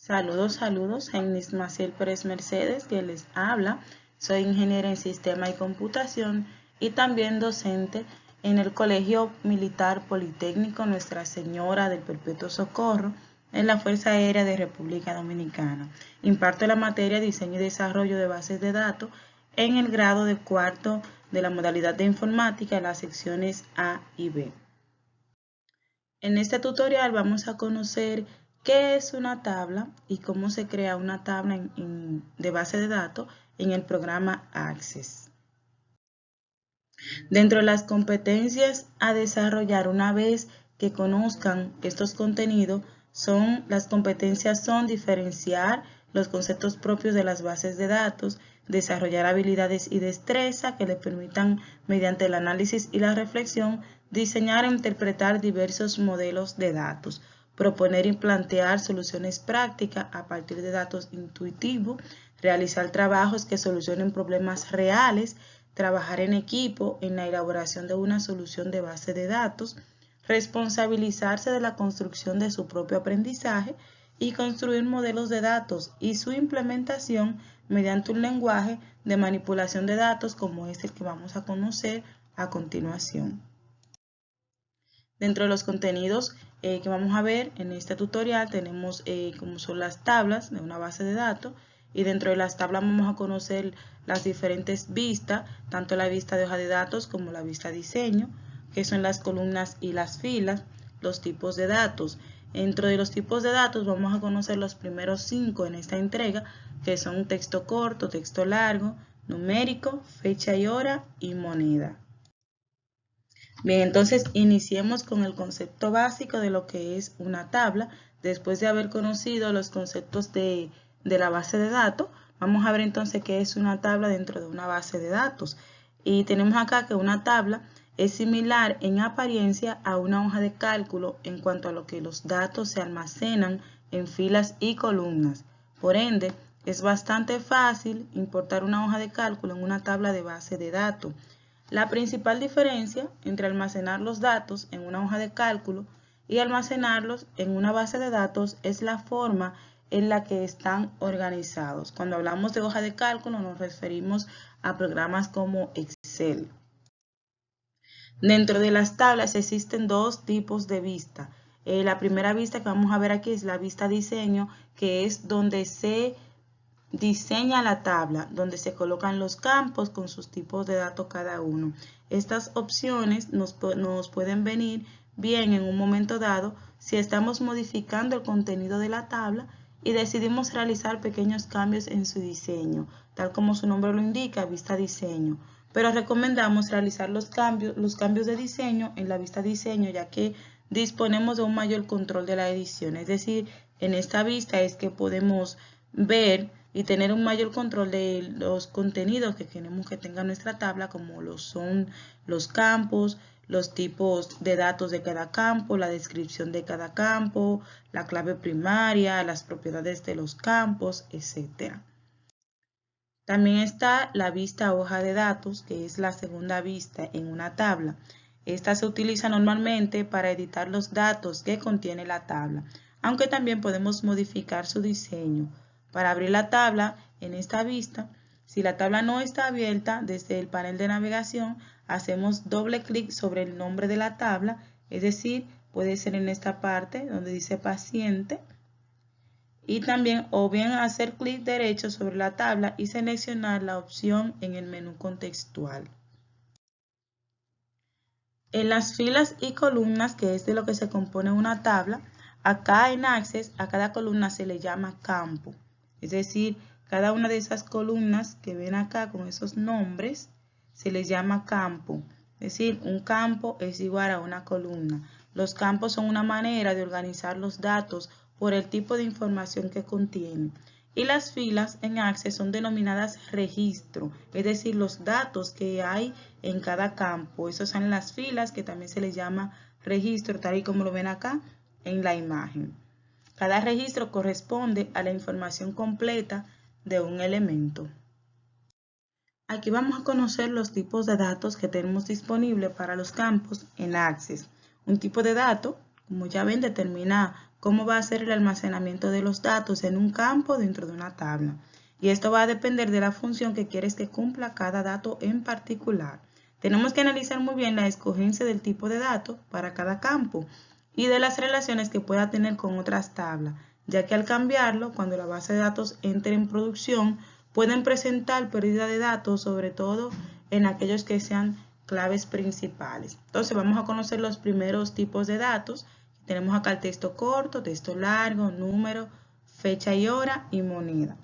Saludos, Genis Maciel Pérez Mercedes, que les habla. Soy ingeniera en Sistema y Computación y también docente en el Colegio Militar Politécnico Nuestra Señora del Perpetuo Socorro en la Fuerza Aérea de República Dominicana. Imparto la materia Diseño y Desarrollo de Bases de Datos en el grado de cuarto de la modalidad de Informática en las secciones A y B. En este tutorial vamos a conocer qué es una tabla y cómo se crea una tabla de base de datos en el programa Access. Dentro de las competencias a desarrollar una vez que conozcan estos contenidos, las competencias son diferenciar los conceptos propios de las bases de datos, desarrollar habilidades y destreza que le permitan, mediante el análisis y la reflexión, diseñar e interpretar diversos modelos de datos, proponer y plantear soluciones prácticas a partir de datos intuitivos, realizar trabajos que solucionen problemas reales, trabajar en equipo en la elaboración de una solución de base de datos, responsabilizarse de la construcción de su propio aprendizaje y construir modelos de datos y su implementación mediante un lenguaje de manipulación de datos como es el que vamos a conocer a continuación. Dentro de los contenidos que vamos a ver en este tutorial tenemos como son las tablas de una base de datos, y dentro de las tablas vamos a conocer las diferentes vistas, tanto la vista de hoja de datos como la vista diseño, que son las columnas y las filas, los tipos de datos. Dentro de los tipos de datos vamos a conocer los primeros 5 en esta entrega, que son texto corto, texto largo, numérico, fecha y hora y moneda. Bien, entonces iniciemos con el concepto básico de lo que es una tabla. Después de haber conocido los conceptos de la base de datos, vamos a ver entonces qué es una tabla dentro de una base de datos. Y tenemos acá que una tabla es similar en apariencia a una hoja de cálculo en cuanto a lo que los datos se almacenan en filas y columnas. Por ende, es bastante fácil importar una hoja de cálculo en una tabla de base de datos. La principal diferencia entre almacenar los datos en una hoja de cálculo y almacenarlos en una base de datos es la forma en la que están organizados. Cuando hablamos de hoja de cálculo nos referimos a programas como Excel. Dentro de las tablas existen dos tipos de vista. La primera vista que vamos a ver aquí es la vista diseño, que es donde se diseña la tabla, donde se colocan los campos con sus tipos de datos cada uno. Estas opciones nos pueden venir bien en un momento dado si estamos modificando el contenido de la tabla y decidimos realizar pequeños cambios en su diseño, tal como su nombre lo indica, vista diseño. Pero recomendamos realizar los cambios de diseño en la vista diseño, ya que disponemos de un mayor control de la edición. Es decir, en esta vista es que podemos ver y tener un mayor control de los contenidos que queremos que tenga nuestra tabla, como lo son los campos, los tipos de datos de cada campo, la descripción de cada campo, la clave primaria, las propiedades de los campos, etc. También está la vista hoja de datos, que es la segunda vista en una tabla. Esta se utiliza normalmente para editar los datos que contiene la tabla, aunque también podemos modificar su diseño. Para abrir la tabla en esta vista, si la tabla no está abierta, desde el panel de navegación hacemos doble clic sobre el nombre de la tabla, es decir, puede ser en esta parte donde dice paciente, y también o bien hacer clic derecho sobre la tabla y seleccionar la opción en el menú contextual. En las filas y columnas, que es de lo que se compone una tabla, acá en Access a cada columna se le llama campo. Es decir, cada una de esas columnas que ven acá con esos nombres se les llama campo. Es decir, un campo es igual a una columna. Los campos son una manera de organizar los datos por el tipo de información que contienen. Y las filas en Access son denominadas registro, es decir, los datos que hay en cada campo. Esas son las filas, que también se les llama registro, tal y como lo ven acá en la imagen. Cada registro corresponde a la información completa de un elemento. Aquí vamos a conocer los tipos de datos que tenemos disponibles para los campos en Access. Un tipo de dato, como ya ven, determina cómo va a ser el almacenamiento de los datos en un campo dentro de una tabla. Y esto va a depender de la función que quieres que cumpla cada dato en particular. Tenemos que analizar muy bien la escogencia del tipo de dato para cada campo y de las relaciones que pueda tener con otras tablas, ya que al cambiarlo, cuando la base de datos entre en producción, pueden presentar pérdida de datos, sobre todo en aquellos que sean claves principales. Entonces vamos a conocer los primeros tipos de datos. Tenemos acá el texto corto, texto largo, número, fecha y hora y moneda.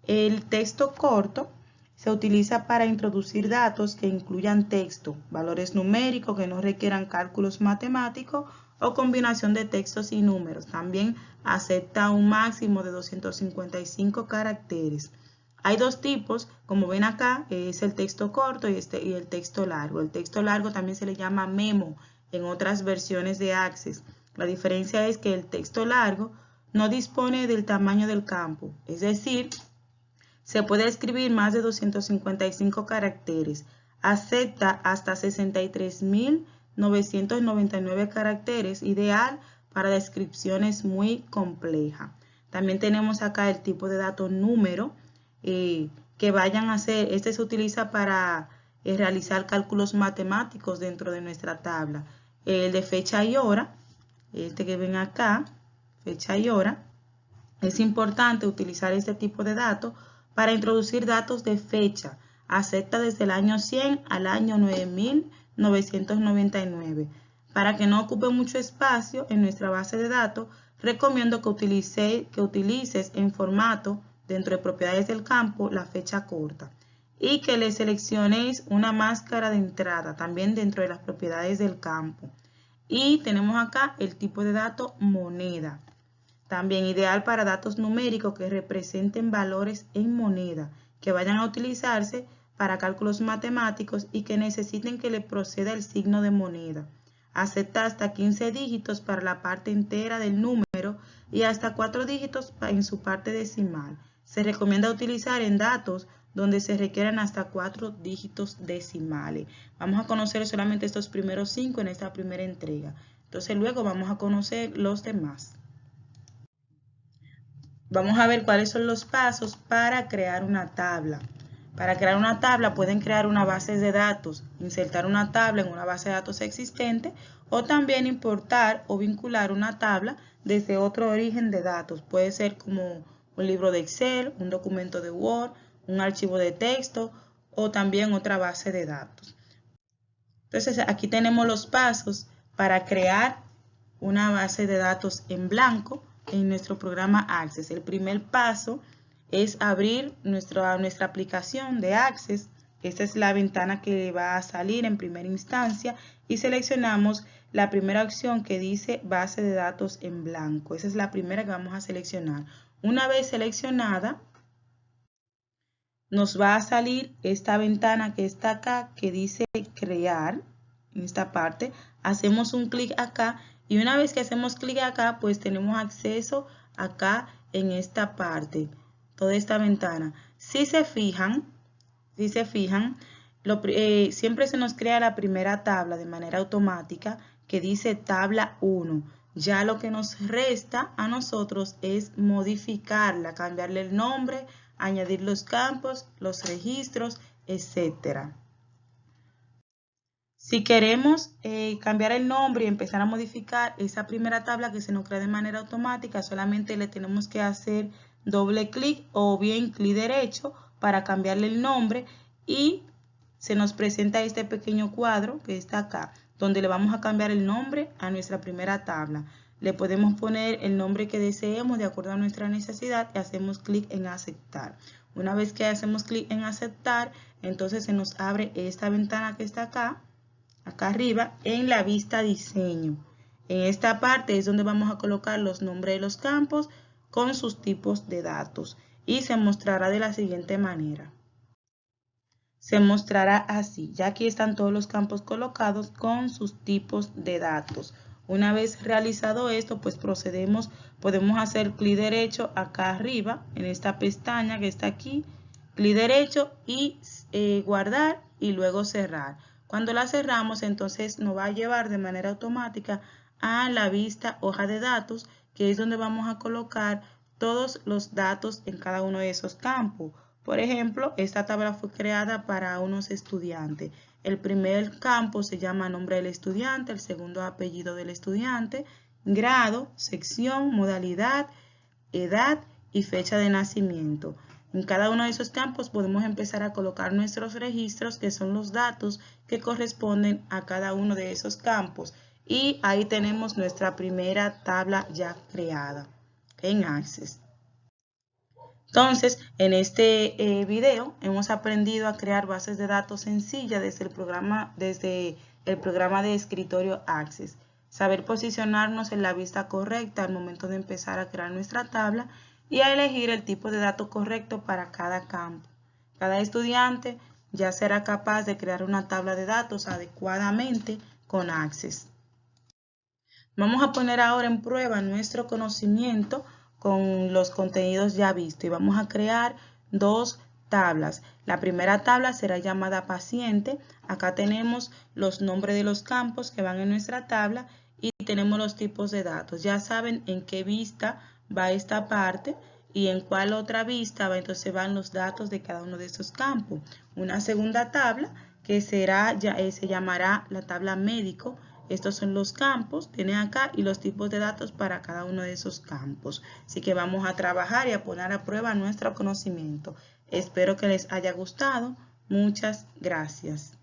El texto corto se utiliza para introducir datos que incluyan texto, valores numéricos que no requieran cálculos matemáticos o combinación de textos y números. También acepta un máximo de 255 caracteres. Hay dos tipos, como ven acá, es el texto corto y el texto largo. El texto largo también se le llama memo en otras versiones de Access. La diferencia es que el texto largo no dispone del tamaño del campo, es decir, se puede escribir más de 255 caracteres. Acepta hasta 63.999 caracteres, ideal para descripciones muy complejas. También tenemos acá el tipo de dato número que vayan a hacer. Este se utiliza para realizar cálculos matemáticos dentro de nuestra tabla. El de fecha y hora, este que ven acá, fecha y hora. Es importante utilizar este tipo de datos para introducir datos de fecha. Acepta desde el año 100 al año 9999. Para que no ocupe mucho espacio en nuestra base de datos, recomiendo que utilices en formato dentro de propiedades del campo la fecha corta y que le selecciones una máscara de entrada también dentro de las propiedades del campo. Y tenemos acá el tipo de dato moneda. También ideal para datos numéricos que representen valores en moneda, que vayan a utilizarse para cálculos matemáticos y que necesiten que le proceda el signo de moneda. Acepta hasta 15 dígitos para la parte entera del número y hasta 4 dígitos en su parte decimal. Se recomienda utilizar en datos donde se requieran hasta 4 dígitos decimales. Vamos a conocer solamente estos primeros 5 en esta primera entrega. Entonces luego vamos a conocer los demás. Vamos a ver cuáles son los pasos para crear una tabla. Para crear una tabla pueden crear una base de datos, insertar una tabla en una base de datos existente o también importar o vincular una tabla desde otro origen de datos. Puede ser como un libro de Excel, un documento de Word, un archivo de texto o también otra base de datos. Entonces aquí tenemos los pasos para crear una base de datos en blanco en nuestro programa Access. El primer paso es abrir nuestra aplicación de Access. Esta es la ventana que va a salir en primera instancia y seleccionamos la primera opción que dice base de datos en blanco. Esa es la primera que vamos a seleccionar. Una vez seleccionada, nos va a salir esta ventana que está acá que dice crear. En esta parte hacemos un clic acá y una vez que hacemos clic acá, pues tenemos acceso acá en esta parte, toda esta ventana. Si se fijan, siempre se nos crea la primera tabla de manera automática que dice tabla 1. Ya lo que nos resta a nosotros es modificarla, cambiarle el nombre, añadir los campos, los registros, etc. Si queremos cambiar el nombre y empezar a modificar esa primera tabla que se nos crea de manera automática, solamente le tenemos que hacer doble clic o bien clic derecho para cambiarle el nombre y se nos presenta este pequeño cuadro que está acá, donde le vamos a cambiar el nombre a nuestra primera tabla. Le podemos poner el nombre que deseemos de acuerdo a nuestra necesidad y hacemos clic en aceptar. Una vez que hacemos clic en aceptar, entonces se nos abre esta ventana que está acá arriba en la vista diseño. En esta parte es donde vamos a colocar los nombres de los campos con sus tipos de datos y se mostrará de la siguiente manera. Se mostrará así. Ya aquí están todos los campos colocados con sus tipos de datos. Una vez realizado esto, pues podemos hacer clic derecho acá arriba en esta pestaña que está aquí, clic derecho y guardar y luego cerrar. Cuando la cerramos, entonces nos va a llevar de manera automática a la vista hoja de datos que es donde vamos a colocar todos los datos en cada uno de esos campos. Por ejemplo, esta tabla fue creada para unos estudiantes. El primer campo se llama nombre del estudiante, el segundo apellido del estudiante, grado, sección, modalidad, edad y fecha de nacimiento. En cada uno de esos campos podemos empezar a colocar nuestros registros, que son los datos que corresponden a cada uno de esos campos. Y ahí tenemos nuestra primera tabla ya creada en Access. Entonces, en este video hemos aprendido a crear bases de datos sencillas desde el programa de escritorio Access. Saber posicionarnos en la vista correcta al momento de empezar a crear nuestra tabla y a elegir el tipo de dato correcto para cada campo. Cada estudiante ya será capaz de crear una tabla de datos adecuadamente con Access. Vamos a poner ahora en prueba nuestro conocimiento con los contenidos ya vistos y vamos a crear dos tablas. La primera tabla será llamada paciente. Acá tenemos los nombres de los campos que van en nuestra tabla y tenemos los tipos de datos. Ya saben en qué vista va esta parte y en cuál otra vista entonces van los datos de cada uno de esos campos. Una segunda tabla que se llamará la tabla médico. Estos son los campos, tienen acá y los tipos de datos para cada uno de esos campos. Así que vamos a trabajar y a poner a prueba nuestro conocimiento. Espero que les haya gustado. Muchas gracias.